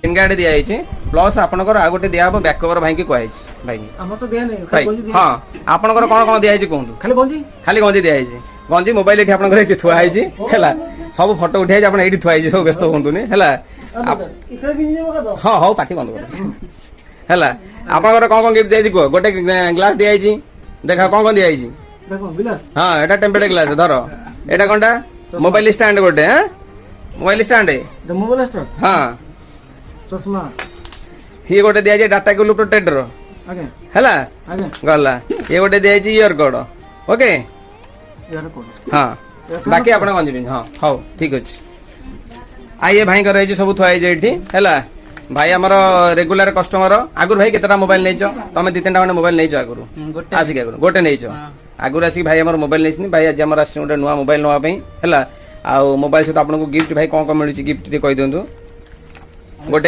screen guard दिया जाइए plus आपनकर आ गोटे दिया बैक कवर भाई की कहै भाई हमर तो दिया नहीं भाई हां आपनकर कोन कोन दिया कहूँ खाली गंजी दिया गंजी मोबाइल ये आपनकर थुआ है सब फोटो उठे आप थुआ सब व्यस्त हूँ है हाँ हाँ पार्टी बंद कर है आपनकर कौन कौन गिफ्ट दिया गोटे ग्लास दिया देखा कौन कौन दिया देखो गिलास हाँ एटा टेम्परेट ग्लास धर एटा कोनटा मोबाइल स्टैंड गोटे हैं मोबाइल स्टैंड मोबाइल स्टैंड हाँ चश्मा ये गोटे दिया जाए डाटा केबल प्रोटेक्टर आगे हैला आगे गला ये गोटे दिया जाए ईयर कॉर्ड ओके यार कोड हाँ बाकी आपण गंजी हाँ हौ ठीक अछि आइए भाई कर सब थुआ है भाई आमर रेगुलर कस्टमर आगुर भाई केतटा मोबाइल नहीं तुम दी तीन खंडे मोबाइल नहीं आगुर आसिक आगुर गोटे नहीं आगुर आसिक भाई आम मोबाइल नहीं भाई आज आम गोटे नुआ मोबाइल नापी है आ मोबाइल सहित आपको गिफ्ट भाई कौन कौन मिलूँ गिफ्ट कही दिंतु गोटे